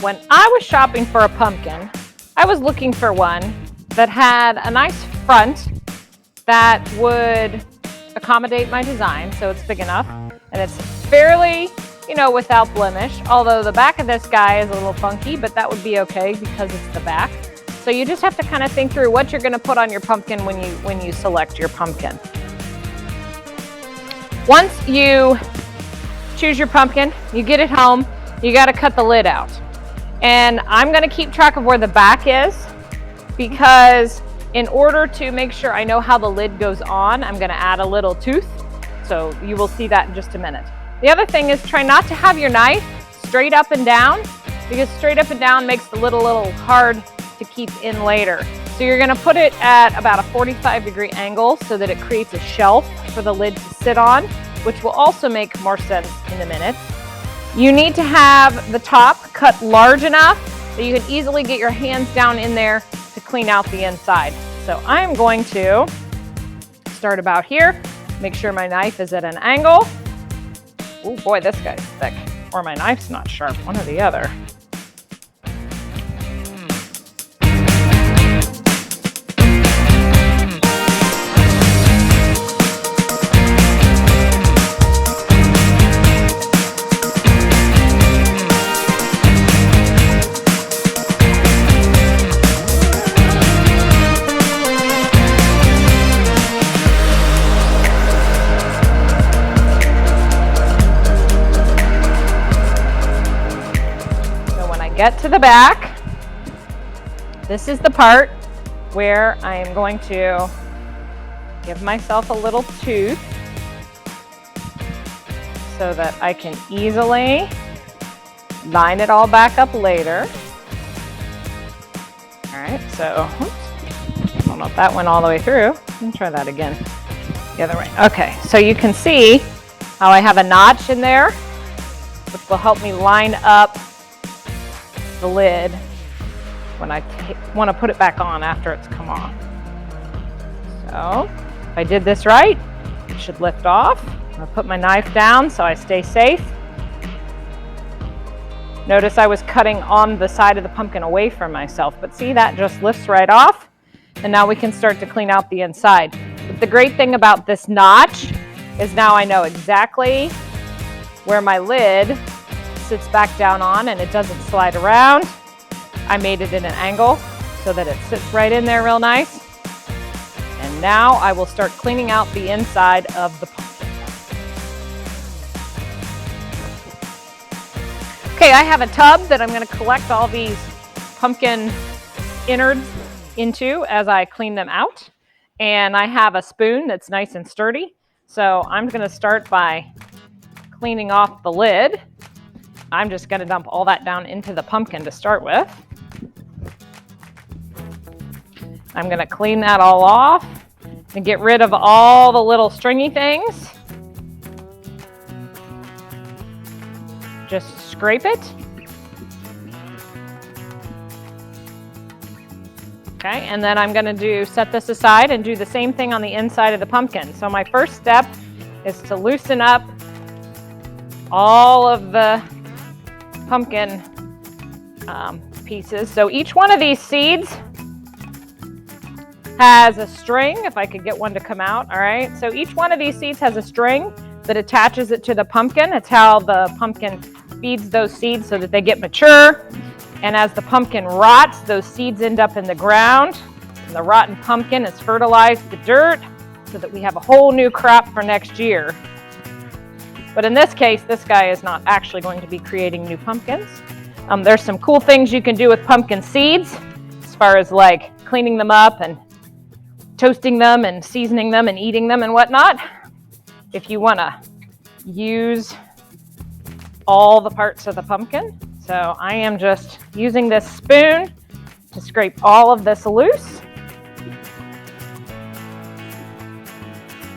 when I was shopping for a pumpkin, I was looking for one that had a nice front that would accommodate my design, so it's big enough, and it's fairly, without blemish, although the back of this guy is a little funky, but that would be okay because it's the back. So you just have to kind of think through what you're going to put on your pumpkin when you select your pumpkin. Once you choose your pumpkin, you get it home, you got to cut the lid out. And I'm going to keep track of where the back is, because in order to make sure I know how the lid goes on, I'm going to add a little tooth. So you will see that in just a minute. The other thing is, try not to have your knife straight up and down, because straight up and down makes the lid a little hard to keep in later. So you're going to put it at about a 45-degree angle so that it creates a shelf for the lid to sit on, which will also make more sense in a minute. You need to have the top cut large enough that you can easily get your hands down in there to clean out the inside. So I'm going to start about here, make sure my knife is at an angle. Oh boy, this guy's thick, or my knife's not sharp, one or the other. Get to the back. This is the part where I am going to give myself a little tooth so that I can easily line it all back up later. All right, so I don't know if that went all the way through. Let me try that again. The other way. Okay, so you can see how I have a notch in there, which will help me line up the lid when I want to put it back on after it's come off. So if I did this right, it should lift off. I'll put my knife down so I stay safe. Notice I was cutting on the side of the pumpkin away from myself, but see, that just lifts right off. And now we can start to clean out the inside. But the great thing about this notch is now I know exactly where my lid sits back down on, and it doesn't slide around. I made it in an angle so that it sits right in there real nice. And now I will start cleaning out the inside of the pumpkin. Okay, I have a tub that I'm going to collect all these pumpkin innards into as I clean them out. And I have a spoon that's nice and sturdy. So I'm going to start by cleaning off the lid. I'm just going to dump all that down into the pumpkin to start with. I'm going to clean that all off and get rid of all the little stringy things. Just scrape it. Okay, and then I'm going to set this aside and do the same thing on the inside of the pumpkin. So my first step is to loosen up all of the pumpkin pieces. So each one of these seeds has a string, if I could get one to come out. All right, so each one of these seeds has a string that attaches it to the pumpkin. It's how the pumpkin feeds those seeds so that they get mature. And as the pumpkin rots, those seeds end up in the ground. And the rotten pumpkin has fertilized the dirt so that we have a whole new crop for next year. But in this case, this guy is not actually going to be creating new pumpkins. There's some cool things you can do with pumpkin seeds, as far as like cleaning them up and toasting them and seasoning them and eating them and whatnot. If you want to use all the parts of the pumpkin. So I am just using this spoon to scrape all of this loose.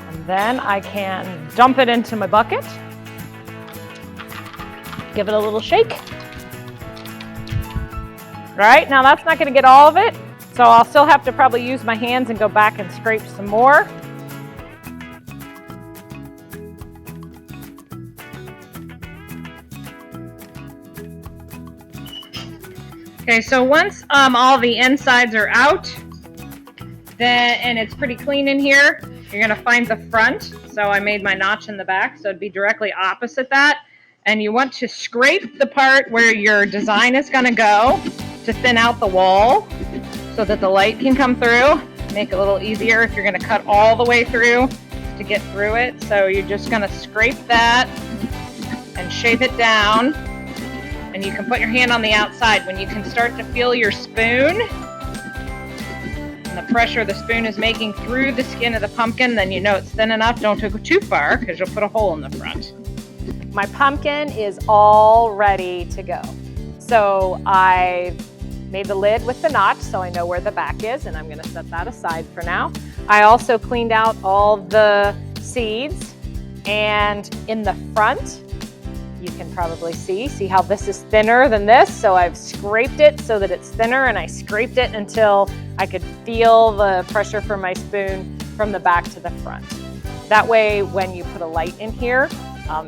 And then I can dump it into my bucket. Give it a little shake. All right, now that's not going to get all of it, so I'll still have to probably use my hands and go back and scrape some more. Okay, so once all the insides are out, and it's pretty clean in here, you're gonna find the front. So I made my notch in the back, so it'd be directly opposite that. And you want to scrape the part where your design is gonna go to thin out the wall so that the light can come through. Make it a little easier if you're gonna cut all the way through to get through it. So you're just gonna scrape that and shape it down. And you can put your hand on the outside. When you can start to feel your spoon and the pressure the spoon is making through the skin of the pumpkin, then you know it's thin enough. Don't go too far because you'll put a hole in the front. My pumpkin is all ready to go. So I made the lid with the notch so I know where the back is, and I'm gonna set that aside for now. I also cleaned out all the seeds, and in the front, you can probably see how this is thinner than this. So I've scraped it so that it's thinner, and I scraped it until I could feel the pressure from my spoon from the back to the front. That way, when you put a light in here,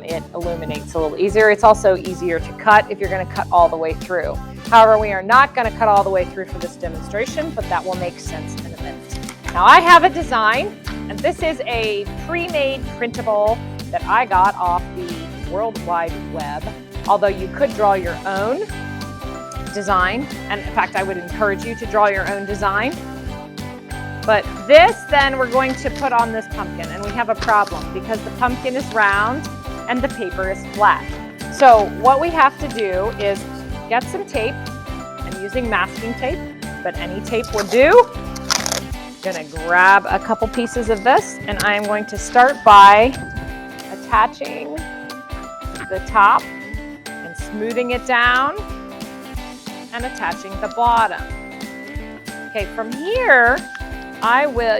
it illuminates a little easier. It's also easier to cut if you're gonna cut all the way through. However, we are not gonna cut all the way through for this demonstration, but that will make sense in a minute. Now I have a design, and this is a pre-made printable that I got off the World Wide Web, although you could draw your own design, and in fact I would encourage you to draw your own design. But this then we're going to put on this pumpkin, and we have a problem because the pumpkin is round and the paper is flat. So what we have to do is get some tape. I'm using masking tape, but any tape will do. I'm gonna grab a couple pieces of this, and I am going to start by attaching the top and smoothing it down and attaching the bottom. Okay, from here,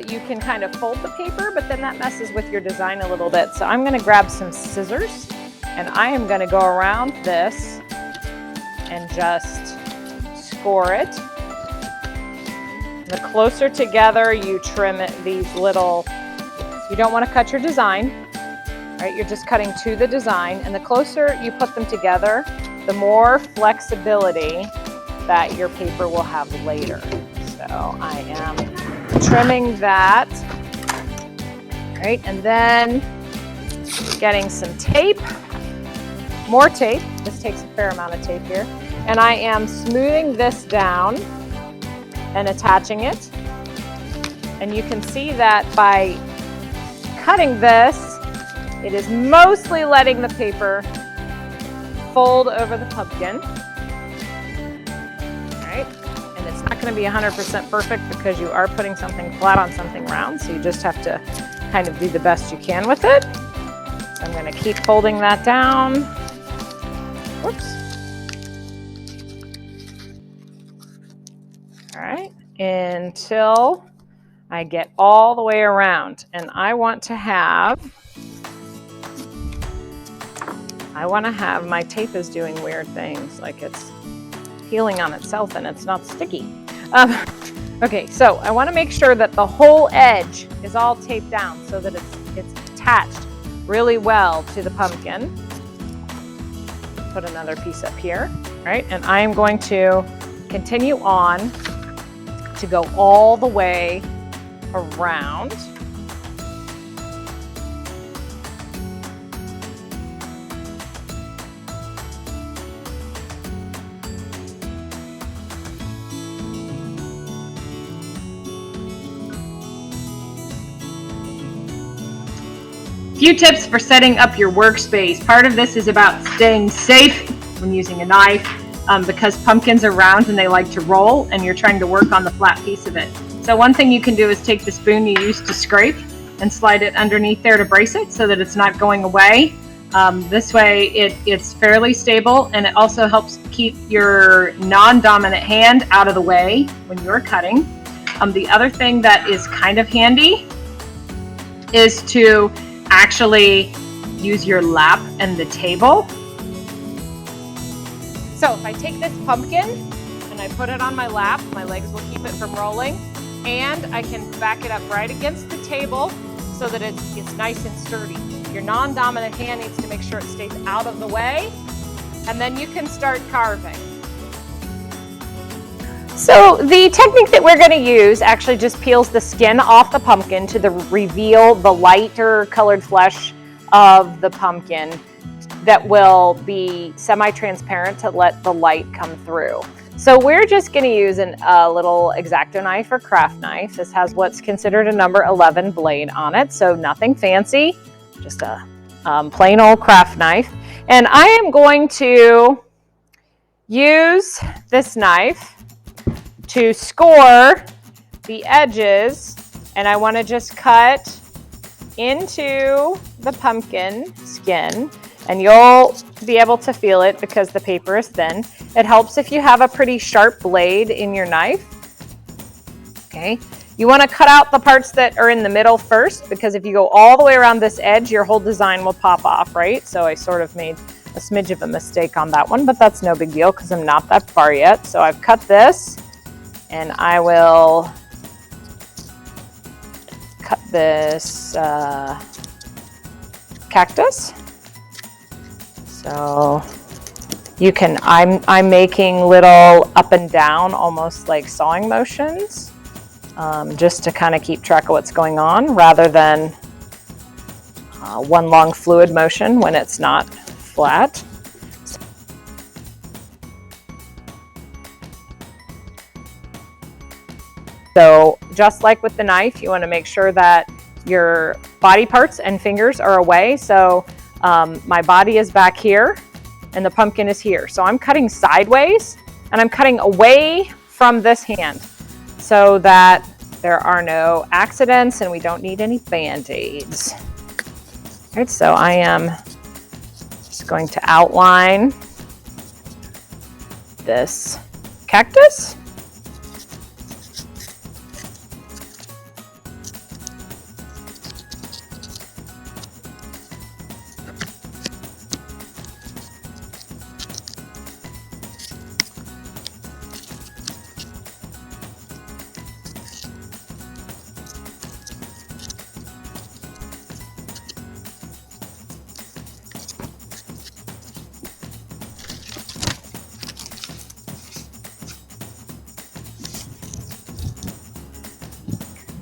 you can kind of fold the paper, but then that messes with your design a little bit. So I'm gonna grab some scissors, and I am gonna go around this and just score it. The closer together you trim it, these little, you don't wanna cut your design, right? You're just cutting to the design, and the closer you put them together, the more flexibility that your paper will have later. So I am trimming that, right? And then getting some tape, more tape. This takes a fair amount of tape here. And I am smoothing this down and attaching it. And you can see that by cutting this, it is mostly letting the paper fold over the pumpkin, right? And it's not going to be 100% perfect because you are putting something flat on something round, so you just have to kind of do the best you can with it. So I'm going to keep folding that down. Whoops. All right, until I get all the way around. And I want to have my tape is doing weird things, like it's peeling on itself and it's not sticky. Okay, so I want to make sure that the whole edge is all taped down so that it's attached really well to the pumpkin. Put another piece up here, right? And I am going to continue on to go all the way around. Few tips for setting up your workspace. Part of this is about staying safe when using a knife because pumpkins are round and they like to roll, and you're trying to work on the flat piece of it. So one thing you can do is take the spoon you used to scrape and slide it underneath there to brace it so that it's not going away. This way it's fairly stable, and it also helps keep your non-dominant hand out of the way when you're cutting. The other thing that is kind of handy is to actually use your lap and the table. So if I take this pumpkin and I put it on my lap, my legs will keep it from rolling, and I can back it up right against the table so that it's nice and sturdy. Your non-dominant hand needs to make sure it stays out of the way, and then you can start carving. So the technique that we're going to use actually just peels the skin off the pumpkin to reveal the lighter colored flesh of the pumpkin that will be semi-transparent to let the light come through. So we're just going to use a little X-Acto knife or craft knife. This has what's considered a number 11 blade on it, so nothing fancy, just a plain old craft knife. And I am going to use this knife to score the edges, and I want to just cut into the pumpkin skin, and you'll be able to feel it because the paper is thin. It helps if you have a pretty sharp blade in your knife. Okay, you want to cut out the parts that are in the middle first, because if you go all the way around this edge, your whole design will pop off, right? So I sort of made a smidge of a mistake on that one, but that's no big deal because I'm not that far yet. So I've cut this, and I will cut this cactus. So you can, I'm making little up and down, almost like sawing motions, just to kind of keep track of what's going on, rather than one long fluid motion when it's not flat. So just like with the knife, you want to make sure that your body parts and fingers are away. So my body is back here and the pumpkin is here. So I'm cutting sideways and I'm cutting away from this hand so that there are no accidents and we don't need any band-aids. All right, so I am just going to outline this cactus.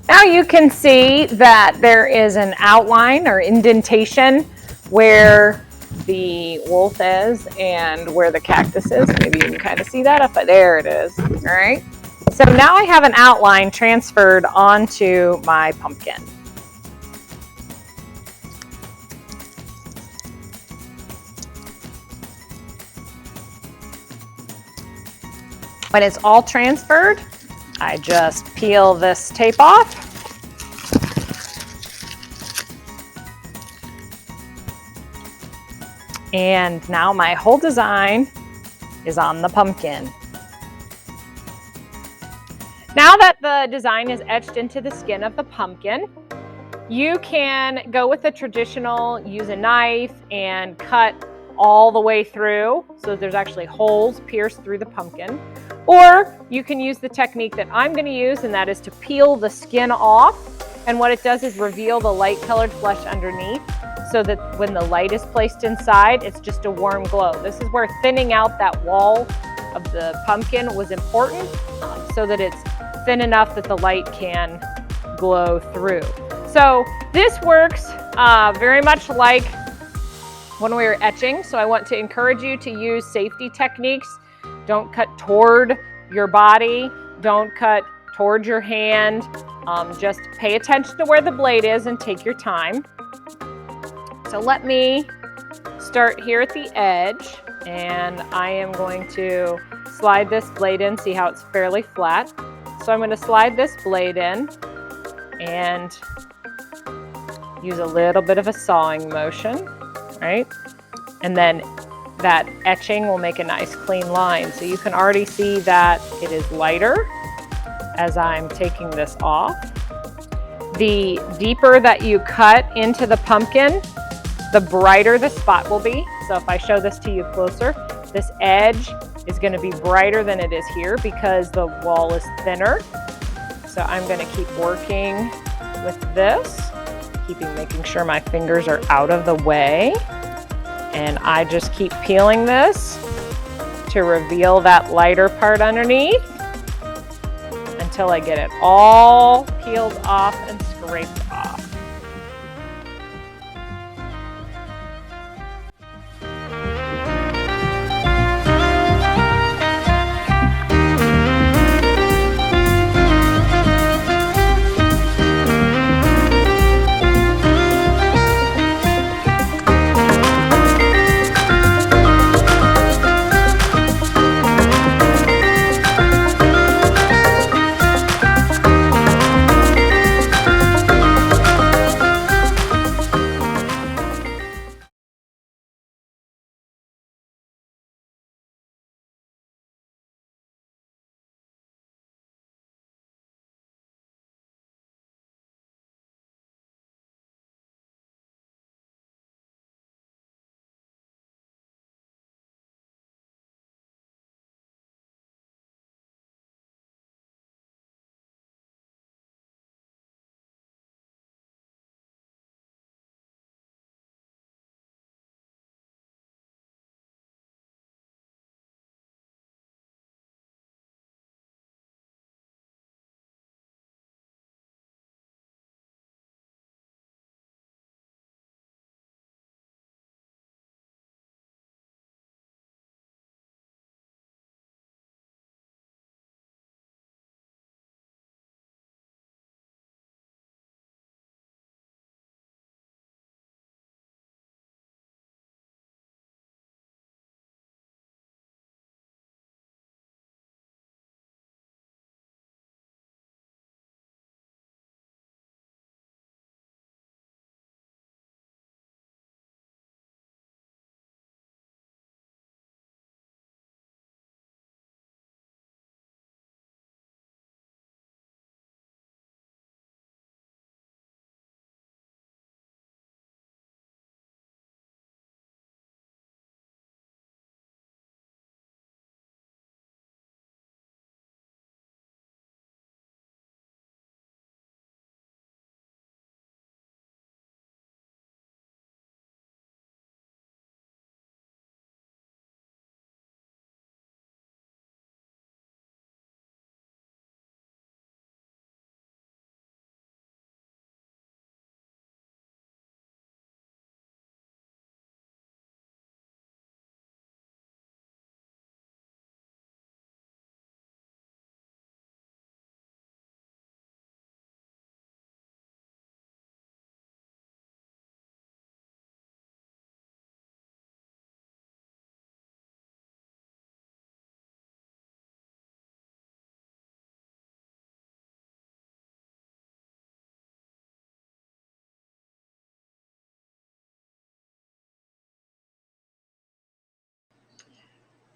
Now you can see that there is an outline or indentation where the wolf is and where the cactus is. Maybe you can kind of see that up there. It is. All right. So now I have an outline transferred onto my pumpkin. When it's all transferred, I just peel this tape off. And now my whole design is on the pumpkin. Now that the design is etched into the skin of the pumpkin, you can go with the traditional, use a knife and cut all the way through so there's actually holes pierced through the pumpkin. Or you can use the technique that I'm going to use, and that is to peel the skin off. And what it does is reveal the light colored flesh underneath so that when the light is placed inside, it's just a warm glow. This is where thinning out that wall of the pumpkin was important, so that it's thin enough that the light can glow through. So this works very much like when we were etching. So I want to encourage you to use safety techniques. Don't cut toward your body. Don't cut toward your hand. Just pay attention to where the blade is and take your time. So let me start here at the edge, and I am going to slide this blade in, see how it's fairly flat. So I'm going to slide this blade in and use a little bit of a sawing motion, right? And then that etching will make a nice clean line. So you can already see that it is lighter as I'm taking this off. The deeper that you cut into the pumpkin, the brighter the spot will be. So if I show this to you closer, this edge is going to be brighter than it is here because the wall is thinner. So I'm going to keep working with this, making sure my fingers are out of the way. And I just keep peeling this to reveal that lighter part underneath. until I get it all peeled off and scraped off.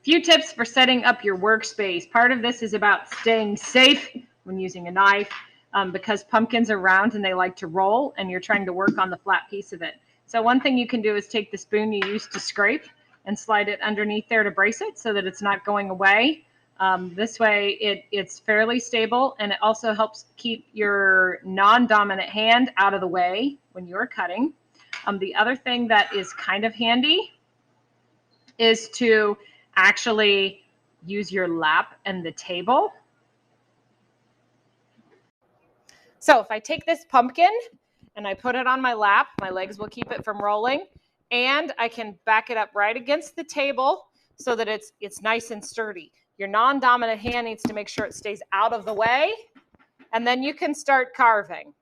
Few tips for setting up your workspace. Part of this is about staying safe when using a knife because pumpkins are round and they like to roll and you're trying to work on the flat piece of it. So one thing you can do is take the spoon you used to scrape and slide it underneath there to brace it so that it's not going away. This way it's fairly stable, and it also helps keep your non-dominant hand out of the way when you're cutting. The other thing that is kind of handy is to actually use your lap and the table. So if I take this pumpkin and I put it on my lap, my legs will keep it from rolling, and I can back it up right against the table so that it's nice and sturdy. Your non-dominant hand needs to make sure it stays out of the way, and then you can start carving.